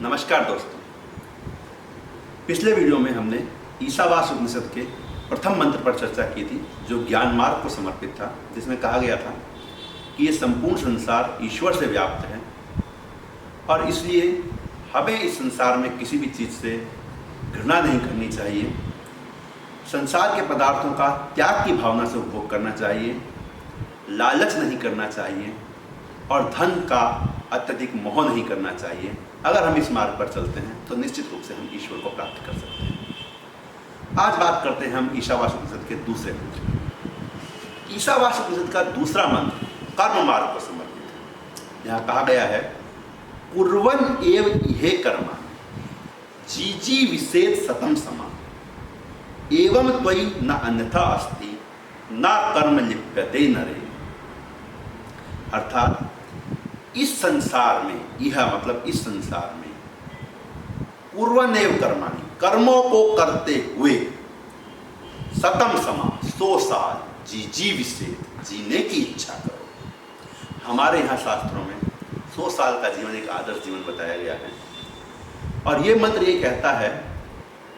नमस्कार दोस्तों। पिछले वीडियो में हमने ईशावास्य उपनिषद के प्रथम मंत्र पर चर्चा की थी, जो ज्ञान मार्ग को समर्पित था, जिसमें कहा गया था कि ये संपूर्ण संसार ईश्वर से व्याप्त है और इसलिए हमें इस संसार में किसी भी चीज़ से घृणा नहीं करनी चाहिए, संसार के पदार्थों का त्याग की भावना से उपभोग करना चाहिए, लालच नहीं करना चाहिए और धन का अत्यधिक मोह नहीं करना चाहिए। अगर हम इस मार्ग पर चलते हैं तो निश्चित रूप से हम ईश्वर को प्राप्त कर सकते हैं। आज बात करते हैं हम ईशावास्य उपनिषद के दूसरे मंत्र। ईशावास्य उपनिषद का दूसरा मंत्र कर्म मार्ग को समर्पित है। यहाँ कहा गया है, कुर्वन् एव इहे कर्मा जीजी विषेद सतम समा एवं त्वयि न अन्यथा अस्ति न कर्म लिप्यते नरे। अर्थात इस संसार में, यह मतलब इस संसार में, पूर्वनेव कर्माणि, कर्मों को करते हुए, सतम समा 100 साल जी विषेद, जीने की इच्छा करो। हमारे यहाँ शास्त्रों में 100 साल का जीवन एक आदर्श जीवन बताया गया है और ये मंत्र ये कहता है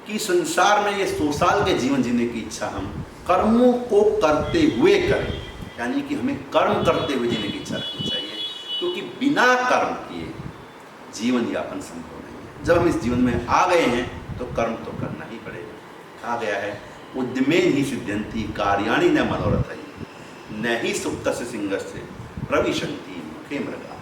कि संसार में ये 100 साल के जीवन जीने की इच्छा हम कर्मों को करते हुए करें, यानी कि हमें कर्म करते हुए जीने की इच्छा रखनी चाहिए, क्योंकि बिना कर्म किए जीवन यापन संभव नहीं है। जब हम इस जीवन में आ गए हैं तो कर्म तो करना ही पड़ेगा। कहा गया है, उद्यमेन ही सिद्ध्यन्ति कार्याणि न मनोरथैः न ही सुप्तस्य सिंहस्य प्रविशन्ति मुखे मृगा।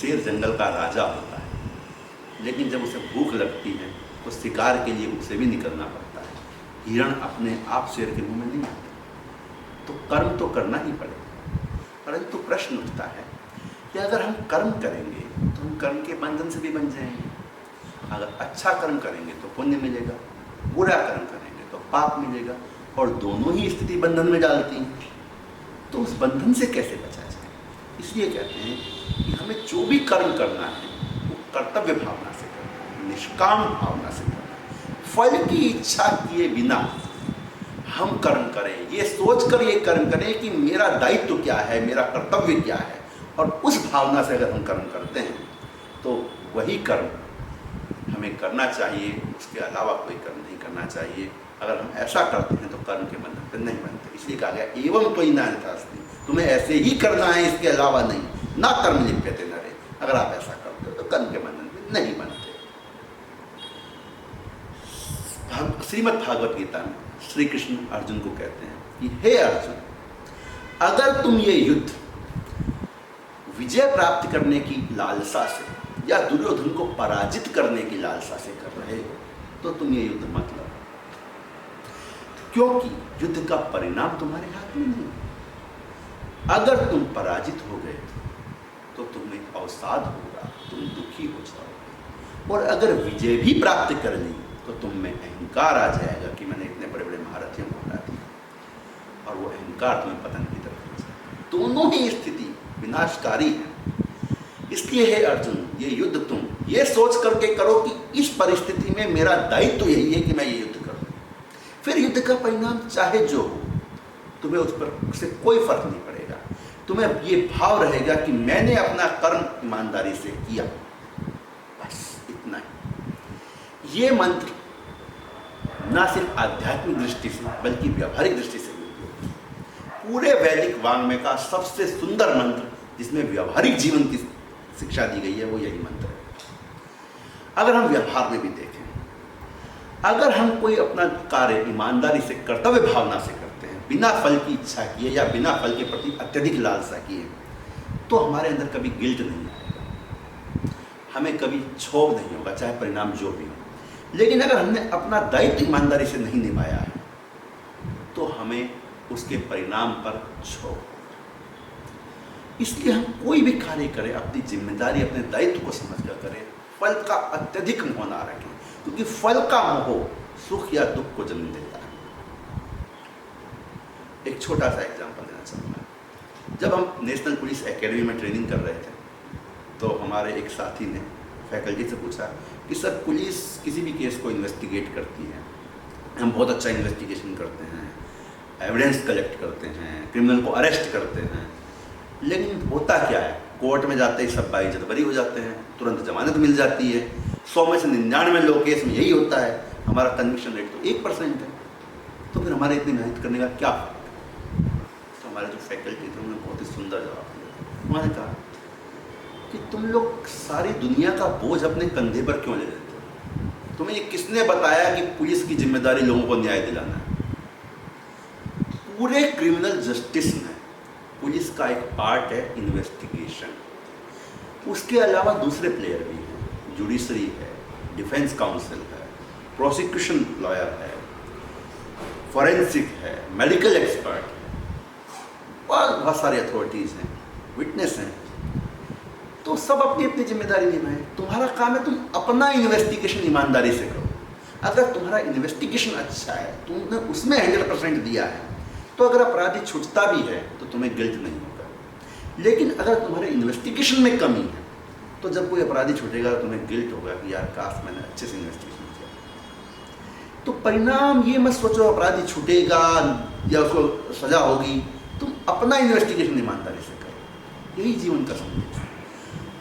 शेर जंगल का राजा होता है, लेकिन जब उसे भूख लगती है तो शिकार के लिए उसे भी निकलना पड़ता है। हिरण अपने आप शेर के मुंह में नहीं आता, तो कर्म तो करना ही पड़ेगा। परंतु प्रश्न उठता है कि अगर हम कर्म करेंगे तो हम कर्म के बंधन से भी बन जाएंगे। अगर अच्छा कर्म करेंगे तो पुण्य मिलेगा, बुरा कर्म करेंगे तो पाप मिलेगा, और दोनों ही स्थिति बंधन में डालती हैं। तो उस बंधन से कैसे बचा जाए? इसलिए कहते हैं कि हमें जो भी कर्म करना है वो कर्तव्य भावना से करना है, निष्काम भावना से करना है। फल की इच्छा किए बिना हम कर्म करें, ये सोचकर ये कर्म करें कि मेरा दायित्व क्या है, मेरा कर्तव्य क्या है, और उस भावना से अगर हम कर्म करते हैं तो वही कर्म हमें करना चाहिए, उसके अलावा कोई कर्म नहीं करना चाहिए। अगर हम ऐसा करते हैं तो कर्म के बंधन पर नहीं बनते। इसलिए कहा गया, एवं त्वयि न अन्यथा अस्ति, तुम्हें ऐसे ही करना है, इसके अलावा नहीं। ना कर्म लिप्यते नरे, अगर आप ऐसा करते हो तो कर्म के बंधन पर नहीं बनते। श्रीमद् भागवत गीता में श्री कृष्ण अर्जुन को कहते हैं कि हे अर्जुन, अगर तुम ये युद्ध विजय प्राप्त करने की लालसा से या दुर्योधन को पराजित करने की लालसा से कर रहे हो तो तुम ये युद्ध मत लड़ो, क्योंकि युद्ध का परिणाम तुम्हारे हाथ में नहीं। अगर तुम पराजित हो गए तो तुम्हें अवसाद होगा, तुम दुखी हो जाओगे, और अगर विजय भी प्राप्त कर ली तो तुम में अहंकार आ जाएगा कि मैंने इतने बड़े बड़े महारथियों को हरा दिया, और वो अहंकार तुम्हें पतन की तरफ ले जाएगा। दोनों ही स्थिति विनाशकारी है। इसलिए हे अर्जुन, ये युद्ध तुम ये सोच करके करो कि इस परिस्थिति में मेरा दायित्व यही है कि मैं ये युद्ध करूं। फिर युद्ध का परिणाम चाहे जो हो, तुम्हें उस पर उससे कोई फर्क नहीं पड़ेगा। तुम्हें ये भाव रहेगा कि मैंने अपना कर्म ईमानदारी से किया, बस इतना ही। ये मंत्र न सिर्फ आध्यात्मिक दृष्टि से बल्कि व्यावहारिक दृष्टि से पूरे वैदिक वाङ्मय का सबसे सुंदर मंत्र, जिसमें व्यावहारिक जीवन की शिक्षा दी गई है, वो यही मंत्र है। अगर हम व्यवहार में भी देखें, अगर हम कोई अपना कार्य ईमानदारी से, कर्तव्य भावना से करते हैं, बिना फल की इच्छा किए या बिना फल के प्रति अत्यधिक लालसा किए, तो हमारे अंदर कभी गिल्ट नहीं आएगा, हमें कभी क्षोभ नहीं होगा, चाहे परिणाम जो भी हो। लेकिन अगर हमने अपना दायित्व ईमानदारी से नहीं निभाया है तो हमें उसके परिणाम पर क्षोभ। इसलिए हम कोई भी कार्य करें, अपनी जिम्मेदारी, अपने दायित्व को समझकर करें, फल का अत्यधिक मोह ना रखें, क्योंकि फल का मोह सुख या दुख को जन्म देता है। एक छोटा सा एग्जांपल देना चाहूँगा। जब हम नेशनल पुलिस एकेडमी में ट्रेनिंग कर रहे थे तो हमारे एक साथी ने फैकल्टी से पूछा कि सर, पुलिस किसी भी केस को इन्वेस्टिगेट करती है, हम बहुत अच्छा इन्वेस्टिगेशन करते हैं, एविडेंस कलेक्ट करते हैं, क्रिमिनल को अरेस्ट करते हैं, लेकिन होता क्या है, कोर्ट में जाते ही सब बाइज्जत बरी हो जाते हैं, तुरंत जमानत मिल जाती है, 100 में से 99 लोग केस में यही होता है, हमारा कन्विक्शन रेट तो 1% है, तो फिर हमारे इतनी मेहनत करने का क्या फ़ायदा? तो हमारे जो फैकल्टी थे उन्होंने बहुत ही सुंदर जवाब दिया। उन्होंने कहा कि तुम लोग सारी दुनिया का बोझ अपने कंधे पर क्यों ले लेते हो? तुम्हें ये किसने बताया कि पुलिस की जिम्मेदारी लोगों को न्याय दिलाना है? पूरे क्रिमिनल जस्टिस में पुलिस का एक पार्ट है इन्वेस्टिगेशन, उसके अलावा दूसरे प्लेयर भी हैं, जुडिशरी है, डिफेंस काउंसिल है, प्रोसिक्यूशन लॉयर है, फॉरेंसिक है, मेडिकल एक्सपर्ट है, और बहुत सारी अथॉरिटीज़ हैं, विटनेस हैं। तो सब अपनी अपनी जिम्मेदारी निभाएं। तुम्हारा काम है तुम अपना इन्वेस्टिगेशन ईमानदारी से करो। अगर तुम्हारा इन्वेस्टिगेशन अच्छा है, तुमने उसमें 100% दिया है, तो अगर अपराधी छूटता भी है तो तुम्हें गिल्ट नहीं होगा। लेकिन अगर तुम्हारे इन्वेस्टिगेशन में कमी है, तो जब कोई अपराधी छूटेगा तो तुम्हें गिल्ट होगा कि यार काश मैंने अच्छे से इन्वेस्टिगेशन किया। तो परिणाम ये मत सोचो अपराधी छूटेगा या उसको सजा होगी, तुम अपना इन्वेस्टिगेशन ईमानदारी से करो। यही जीवन का संदेश है।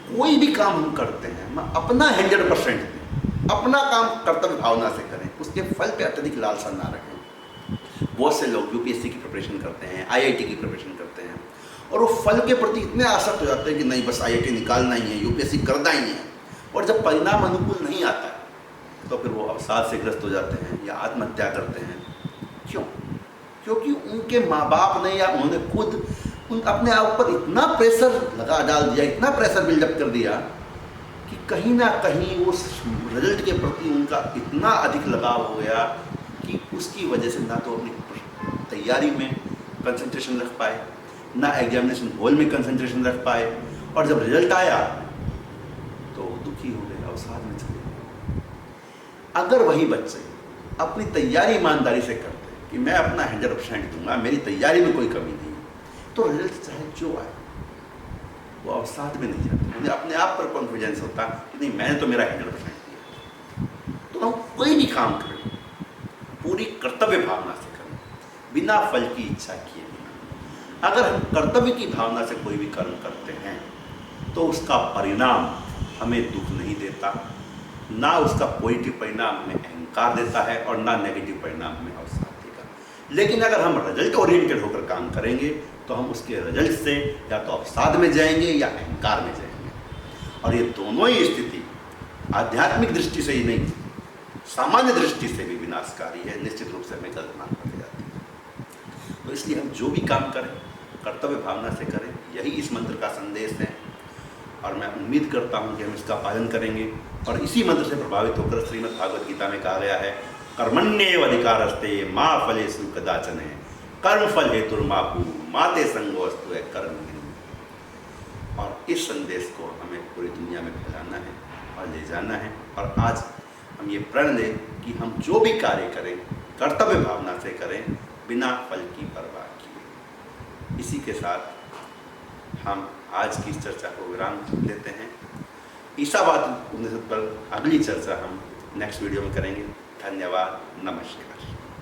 कोई भी काम हम करते हैं, हम अपना 100% दें, अपना काम कर्तव्य भावना से करें, उसके फल पे अत्यधिक लालसा ना रखें। बहुत से लोग यूपीएससी की प्रिपरेशन करते हैं, आईआईटी की प्रिपरेशन करते हैं, और वो फल के प्रति इतने आसक्त हो जाते हैं कि नहीं बस आईआईटी निकालना ही है, यूपीएससी करना ही है, और जब परिणाम अनुकूल नहीं आता है तो फिर वो अवसाद से ग्रस्त हो जाते हैं या आत्महत्या करते हैं। क्यों? क्योंकि उनके माँ बाप ने या उन्होंने खुद अपने आप पर इतना प्रेशर डाल दिया, इतना प्रेशर बिल्डअप कर दिया कि कहीं ना कहीं उस रिजल्ट के प्रति उनका इतना अधिक लगाव हो गया कि उसकी वजह से ना तो अपनी तैयारी में कंसंट्रेशन रख पाए, ना एग्जामिनेशन हॉल में कंसंट्रेशन रख पाए, और जब रिजल्ट आया तो दुखी हो गए, अवसाद में चले गए। अगर वही बच्चे अपनी तैयारी ईमानदारी से करते कि मैं अपना 100% दूंगा, मेरी तैयारी में कोई कमी नहीं, तो रिजल्ट चाहे जो आए वो अवसाद में नहीं जाते, उन्हें अपने आप पर कॉन्फिडेंस होता कि नहीं मैंने तो मेरा 100% दिया। तो हम कोई भी काम करें पूरी कर्तव्य भावना से करें, बिना फल की इच्छा किए बिना। अगर हम कर्तव्य की भावना से कोई भी कर्म करते हैं तो उसका परिणाम हमें दुख नहीं देता, ना उसका पॉजिटिव परिणाम हमें अहंकार देता है और ना नेगेटिव परिणाम हमें अवसाद देगा। लेकिन अगर हम रिजल्ट ओरिएंटेड होकर काम करेंगे तो हम उसके रिजल्ट से या तो अवसाद में जाएंगे या अहंकार में जाएंगे, और ये दोनों ही स्थिति आध्यात्मिक दृष्टि से ही नहीं, सामान्य दृष्टि से भी विनाशकारी है, निश्चित रूप से हमें गलत मार्ग पर ले जाती है। तो इसलिए हम जो भी काम करें कर्तव्य भावना से करें, यही इस मंत्र का संदेश है, और मैं उम्मीद करता हूँ कि हम इसका पालन करेंगे। और इसी मंत्र से प्रभावित होकर श्रीमद् भागवत गीता में कहा गया है, कर्मण्येव अधिकारस्ते मा फलेषु कदाचन, कर्म फल हेतुर्मा भूः मा ते संगोऽस्तु कर्मणि। और इस संदेश को हमें पूरी दुनिया में फैलाना है और ले जाना है। और आज हम ये प्रण लें कि हम जो भी कार्य करें कर्तव्य भावना से करें, बिना फल की परवाह किए। इसी के साथ हम आज की चर्चा को विराम देते हैं। ईसावाद उपनिषद पर अगली चर्चा हम नेक्स्ट वीडियो में करेंगे। धन्यवाद, नमस्कार।